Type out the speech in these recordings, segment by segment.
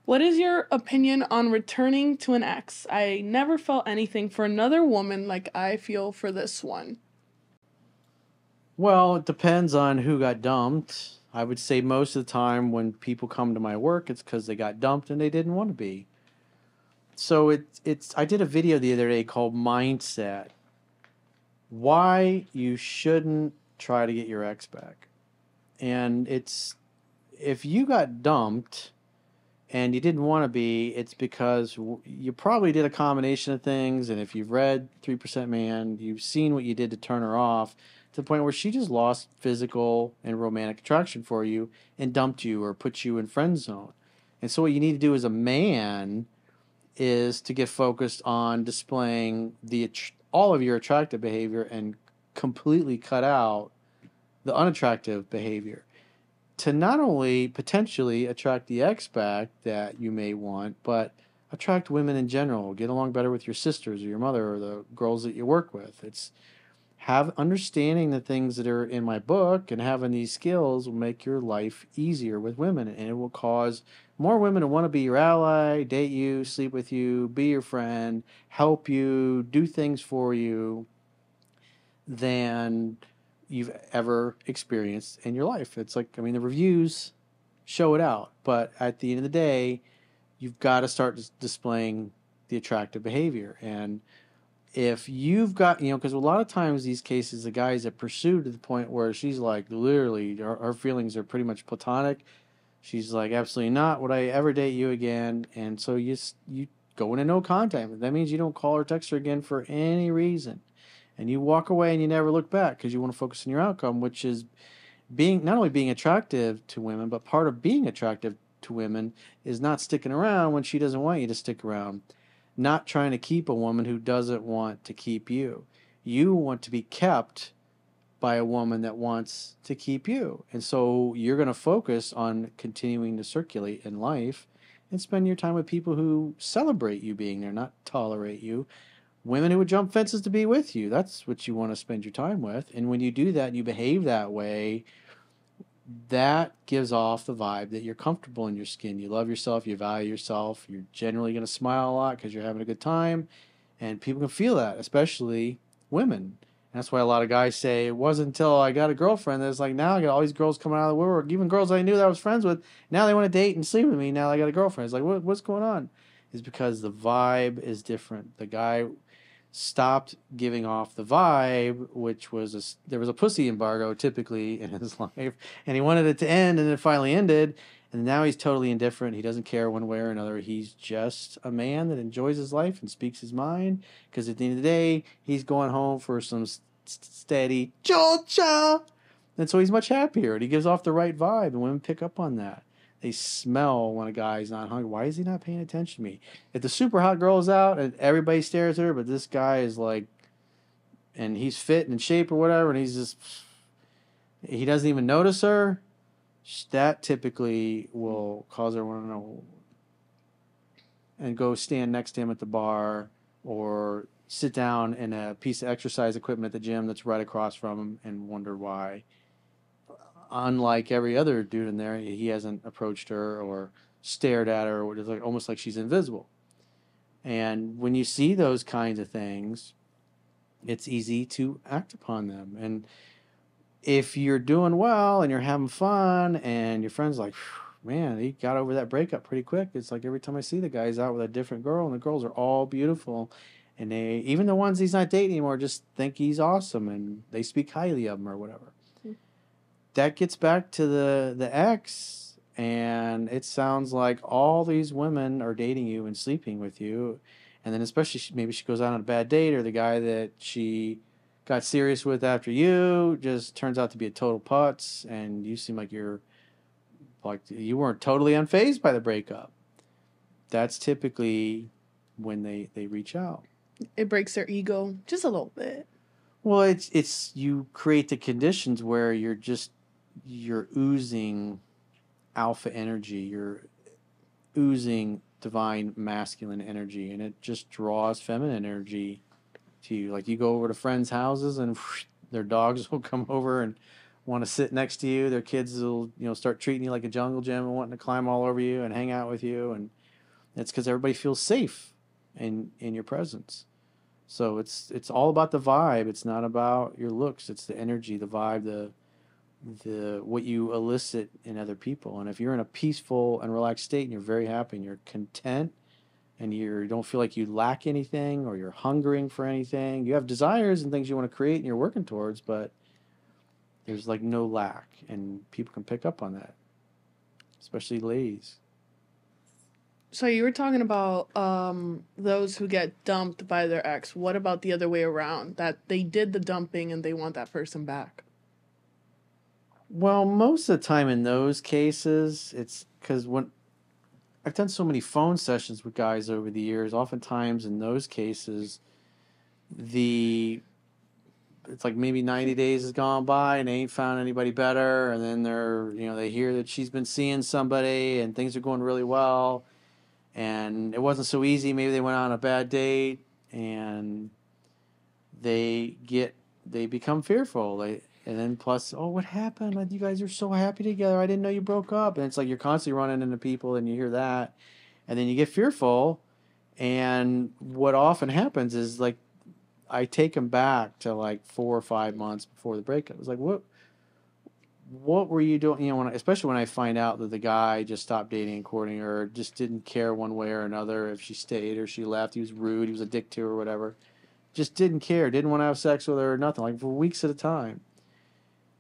What is your opinion on returning to an ex? I never felt anything for another woman like I feel for this one. Well, it depends on who got dumped. I would say most of the time when people come to my work, it's because they got dumped and they didn't want to be. So it's. I did a video the other day called Mindset. Why you shouldn't try to get your ex back. And it's, if you got dumped and you didn't want to be, it's because you probably did a combination of things. And if you've read 3% Man, you've seen what you did to turn her off to the point where she just lost physical and romantic attraction for you and dumped you or put you in friend zone. And so what you need to do as a man is to get focused on displaying all of your attractive behavior and completely cut out the unattractive behavior to not only potentially attract the ex back that you may want, but attract women in general. Get along better with your sisters or your mother or the girls that you work with. It's have understanding the things that are in my book, and having these skills will make your life easier with women, and it will cause more women to want to be your ally, date you, sleep with you, be your friend, help you, do things for you than you've ever experienced in your life. It's like, I mean, the reviews show it out, but at the end of the day, you've got to start displaying the attractive behavior. And if you've got, because a lot of times these cases, the guys that pursue to the point where she's like, literally, her feelings are pretty much platonic. She's like, absolutely not. Would I ever date you again? And so you go into no contact. That means you don't call or text her again for any reason. And you walk away and you never look back because you want to focus on your outcome, which is being not only being attractive to women, but part of being attractive to women is not sticking around when she doesn't want you to stick around. Not trying to keep a woman who doesn't want to keep you. You want to be kept by a woman that wants to keep you. And so you're going to focus on continuing to circulate in life and spend your time with people who celebrate you being there, not tolerate you. Women who would jump fences to be with you. That's what you want to spend your time with. And when you do that and you behave that way, that gives off the vibe that you're comfortable in your skin. You love yourself. You value yourself. You're generally going to smile a lot because you're having a good time. And people can feel that, especially women. And that's why a lot of guys say, it wasn't until I got a girlfriend that it's like, now I got all these girls coming out of the woodwork. Even girls I knew that I was friends with, now they want to date and sleep with me. Now I got a girlfriend. It's like, what's going on? It's because the vibe is different. The guy stopped giving off the vibe, which was there was a pussy embargo typically in his life, and he wanted it to end, and it finally ended, and now he's totally indifferent. He doesn't care one way or another. He's just a man that enjoys his life and speaks his mind, because at the end of the day, he's going home for some steady Georgia, and so he's much happier, and he gives off the right vibe, and women pick up on that. They smell when a guy's not hungry. Why is he not paying attention to me? If the super hot girl is out and everybody stares at her, but this guy is like, and he's fit and in shape or whatever, and he doesn't even notice her, that typically will cause her to want to know and go stand next to him at the bar or sit down in a piece of exercise equipment at the gym that's right across from him and wonder why. Unlike every other dude in there, he hasn't approached her or stared at her, or it's like almost like she's invisible. And when you see those kinds of things, it's easy to act upon them. And if you're doing well and you're having fun and your friend's like, man, he got over that breakup pretty quick. It's like every time I see the guy, he's out with a different girl, and the girls are all beautiful. And they, even the ones he's not dating anymore, just think he's awesome and they speak highly of him or whatever. That gets back to the ex, and it sounds like all these women are dating you and sleeping with you, and then especially maybe she goes out on a bad date, or the guy that she got serious with after you just turns out to be a total putz, and you seem like you weren't totally unfazed by the breakup. That's typically when they reach out. It breaks their ego just a little bit. Well, it's you create the conditions where you're oozing alpha energy, you're oozing divine masculine energy, and it just draws feminine energy to you. Like you go over to friends' houses and their dogs will come over and want to sit next to you. Their kids will, start treating you like a jungle gym and wanting to climb all over you and hang out with you. And it's because everybody feels safe in your presence. So it's all about the vibe. It's not about your looks. It's the energy, the vibe, the what you elicit in other people. And if you're in a peaceful and relaxed state and you're very happy and you're content and you don't feel like you lack anything or you're hungering for anything, you have desires and things you want to create and you're working towards, but there's like no lack, and people can pick up on that, especially ladies. So you were talking about those who get dumped by their ex. What about the other way around? That they did the dumping and they want that person back? Well, most of the time in those cases, it's because when I've done so many phone sessions with guys over the years, oftentimes in those cases, it's like maybe 90 days has gone by and they ain't found anybody better, and then they hear that she's been seeing somebody and things are going really well, and it wasn't so easy. Maybe they went on a bad date and they become fearful. And then plus, oh, what happened? You guys are so happy together. I didn't know you broke up. And it's like you're constantly running into people and you hear that. And then you get fearful. And what often happens is like I take them back to like 4 or 5 months before the breakup. It was like, what were you doing? Especially when I find out that the guy just stopped dating and courting her, or just didn't care one way or another if she stayed or she left. He was rude. He was a dick to her or whatever. Just didn't care. Didn't want to have sex with her or nothing. Like for weeks at a time.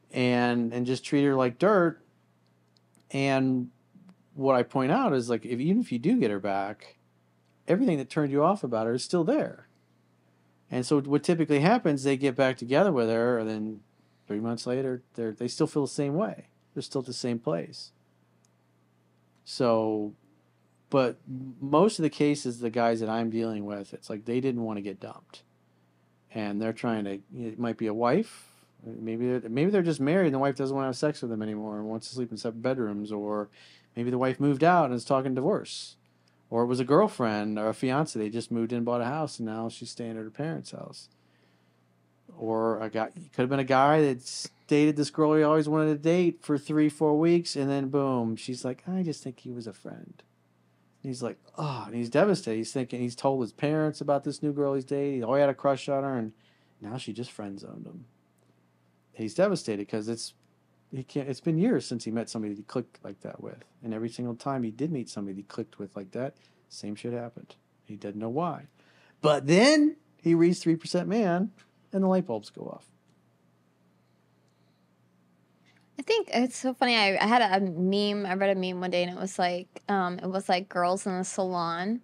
And just treat her like dirt. And what I point out is like even if you do get her back, everything that turned you off about her is still there. And so what typically happens, they get back together with her, and then 3 months later, they still feel the same way. They're still at the same place. So, but most of the cases, the guys that I'm dealing with, it's like they didn't want to get dumped, and they're trying to. It might be a wife. Maybe they're just married and the wife doesn't want to have sex with them anymore and wants to sleep in separate bedrooms, or maybe the wife moved out and is talking divorce, or it was a girlfriend or a fiance. They just moved in, bought a house, and now she's staying at her parents' house. Or it could have been a guy that dated this girl he always wanted to date for 3-4 weeks, and then boom, she's like, I just think he was a friend. And he's like, oh, and he's devastated. He's thinking, he's told his parents about this new girl he's dating. He always had a crush on her, and now she just friend zoned him. He's devastated because it's been years since he met somebody that he clicked like that with. And every single time he did meet somebody that he clicked with like that, same shit happened. He didn't know why. But then he reads 3% Man and the light bulbs go off. I think it's so funny. I had a meme. I read a meme one day, and it was like girls in the salon,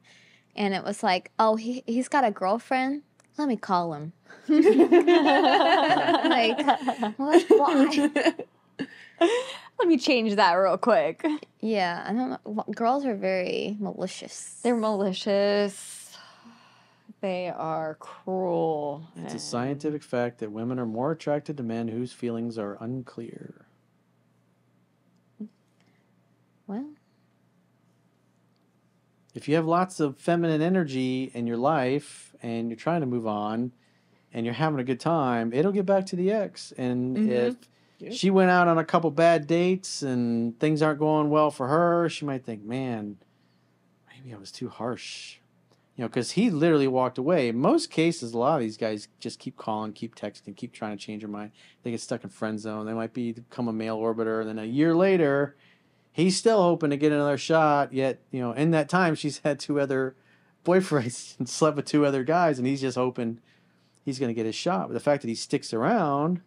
and it was like, oh, he's got a girlfriend. Let me call him. Like, what? Why? Let me change that real quick. Yeah, I don't know. Girls are very malicious. They're malicious. They are cruel. It's a scientific fact that women are more attracted to men whose feelings are unclear. Well, if you have lots of feminine energy in your life and you're trying to move on and you're having a good time, it'll get back to the ex. And if she went out on a couple bad dates and things aren't going well for her, she might think, man, maybe I was too harsh. Because he literally walked away. In most cases, a lot of these guys just keep calling, keep texting, keep trying to change their mind. They get stuck in friend zone. They might become a male orbiter. And then a year later, he's still hoping to get another shot. Yet, in that time, she's had 2 other boyfriends and slept with 2 other guys. And he's just hoping he's going to get his shot. But the fact that he sticks around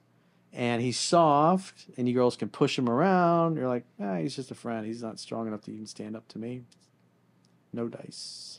and he's soft and you girls can push him around, you're like, he's just a friend. He's not strong enough to even stand up to me. No dice.